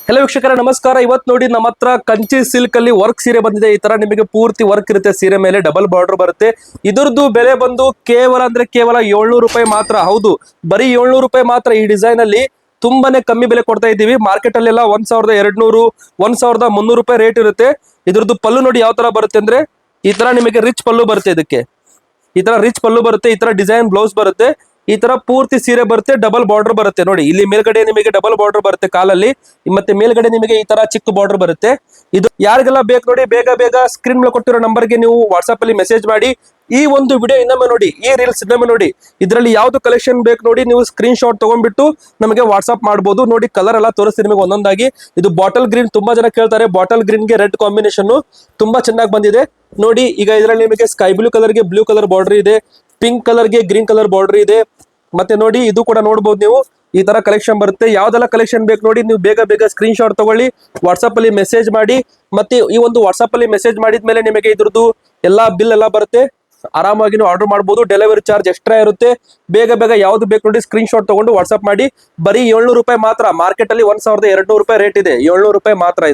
ಎಲ್ಲ ವೀಕ್ಷಕರೇ ನಮಸ್ಕಾರ. ಇವತ್ತು ನೋಡಿ ನಮ್ಮ ಹತ್ರ ಕಂಚಿ ಸಿಲ್ಕ್ ಅಲ್ಲಿ ವರ್ಕ್ ಸೀರೆ ಬಂದಿದೆ. ಈ ತರ ನಿಮಗೆ ಪೂರ್ತಿ ವರ್ಕ್ ಇರುತ್ತೆ, ಸೀರೆ ಮೇಲೆ ಡಬಲ್ ಬಾರ್ಡರ್ ಬರುತ್ತೆ. ಇದರದ್ದು ಬೆಲೆ ಬಂದು ಕೇವಲ 700 ರೂಪಾಯಿ ಮಾತ್ರ. ಹೌದು, ಬರೀ 700 ರೂಪಾಯಿ ಮಾತ್ರ. ಈ ಡಿಸೈನ್ ಅಲ್ಲಿ ತುಂಬಾನೇ ಕಮ್ಮಿ ಬೆಲೆ ಕೊಡ್ತಾ ಇದ್ದೀವಿ. ಮಾರ್ಕೆಟ್ ಅಲ್ಲೆಲ್ಲ 1200, 1300 ರೂಪಾಯಿ ರೇಟ್ ಇರುತ್ತೆ. ಇದ್ರದ್ದು ಪಲ್ಲು ನೋಡಿ ಯಾವ ತರ ಬರುತ್ತೆ ಅಂದ್ರೆ, ಈ ತರ ನಿಮಗೆ ರಿಚ್ ಪಲ್ಲು ಬರುತ್ತೆ. ಇದಕ್ಕೆ ಈ ತರ ರಿಚ್ ಪಲ್ಲು ಬರುತ್ತೆ, ಈ ತರ ಡಿಸೈನ್ ಬ್ಲೌಸ್ ಬರುತ್ತೆ, ಈ ತರ ಪೂರ್ತಿ ಸೀರೆ ಬರುತ್ತೆ, ಡಬಲ್ ಬಾರ್ಡರ್ ಬರುತ್ತೆ. ನೋಡಿ ಇಲ್ಲಿ ಮೇಲ್ಗಡೆ ನಿಮಗೆ ಡಬಲ್ ಬಾರ್ಡರ್ ಬರುತ್ತೆ ಕಾಲಲ್ಲಿ, ಮತ್ತೆ ಮೇಲ್ಗಡೆ ನಿಮಗೆ ಈ ತರ ಚಿಕ್ಕ ಬಾರ್ಡರ್ ಬರುತ್ತೆ. ಇದು ಯಾರಿಗೆಲ್ಲ ಬೇಕು ನೋಡಿ, ಬೇಗ ಬೇಗ ಸ್ಕ್ರೀನ್ ಮೇಲೆ ಕೊಟ್ಟಿರೋ ನಂಬರ್ಗೆ ನೀವು ವಾಟ್ಸ್ಆಪ್ ಅಲ್ಲಿ ಮೆಸೇಜ್ ಮಾಡಿ. ಈ ಒಂದು ವಿಡಿಯೋ ಇನ್ನೊಮ್ಮೆ ನೋಡಿ, ಈ ರೀಲ್ಸ್ ಇನ್ನೊಮ್ಮೆ ನೋಡಿ. ಇದರಲ್ಲಿ ಯಾವ್ದು ಕಲೆಕ್ಷನ್ ಬೇಕು ನೋಡಿ, ನೀವು ಸ್ಕ್ರೀನ್ ಶಾಟ್ ತಗೊಂಡ್ಬಿಟ್ಟು ನಮಗೆ ವಾಟ್ಸ್ಆಪ್ ಮಾಡಬಹುದು. ನೋಡಿ ಕಲರ್ ಎಲ್ಲ ತೋರಿಸ್ತೀನಿ ನಿಮಗೆ ಒಂದೊಂದಾಗಿ. ಇದು ಬಾಟಲ್ ಗ್ರೀನ್, ತುಂಬಾ ಜನ ಕೇಳ್ತಾರೆ. ಬಾಟಲ್ ಗ್ರೀನ್ ಗೆ ರೆಡ್ ಕಾಂಬಿನೇಷನ್ ತುಂಬಾ ಚೆನ್ನಾಗಿ ಬಂದಿದೆ ನೋಡಿ. ಈಗ ಇದರಲ್ಲಿ ನಿಮಗೆ ಸ್ಕೈ ಬ್ಲೂ ಕಲರ್ ಗೆ ಬ್ಲೂ ಕಲರ್ ಬಾರ್ಡರ್ ಇದೆ, ಪಿಂಕ್ ಕಲರ್ ಗೆ ಗ್ರೀನ್ ಕಲರ್ ಬಾರ್ಡರ್ ಇದೆ. ಮತ್ತೆ ನೋಡಿ ಇದು ಕೂಡ ನೋಡಬಹುದು ನೀವು, ಈ ತರ ಕಲೆಕ್ಷನ್ ಬರುತ್ತೆ. ಯಾವ್ದೆಲ್ಲ ಕಲೆಕ್ಷನ್ ಬೇಕು ನೋಡಿ, ನೀವು ಬೇಗ ಬೇಗ ಸ್ಕ್ರೀನ್ ಶಾಟ್ ತಗೊಳ್ಳಿ, ವಾಟ್ಸ್ಆಪ್ ಅಲ್ಲಿ ಮೆಸೇಜ್ ಮಾಡಿ. ಮತ್ತೆ ಈ ಒಂದು ವಾಟ್ಸ್ಆಪ್ ಅಲ್ಲಿ ಮೆಸೇಜ್ ಮಾಡಿದ್ಮೇಲೆ ನಿಮಗೆ ಇದ್ರದ್ದು ಎಲ್ಲಾ ಬಿಲ್ ಎಲ್ಲ ಬರುತ್ತೆ. ಆರಾಮಾಗಿ ನೀವು ಆರ್ಡರ್ ಮಾಡಬಹುದು. ಡೆಲಿವರಿ ಚಾರ್ಜ್ ಎಕ್ಸ್ಟ್ರಾ ಇರುತ್ತೆ. ಬೇಗ ಬೇಗ ಯಾವ್ದು ಬೇಕು ನೋಡಿ ಸ್ಕ್ರೀನ್ ಶಾಟ್ ತಗೊಂಡು ವಾಟ್ಸ್ಆಪ್ ಮಾಡಿ. ಬರೀ 700 ರೂಪಾಯಿ ಮಾತ್ರ. ಮಾರ್ಕೆಟ್ ಅಲ್ಲಿ 1200 ರೂಪಾಯಿ ರೇಟ್ ಇದೆ, 700 ರೂಪಾಯಿ ಮಾತ್ರ ಇದು.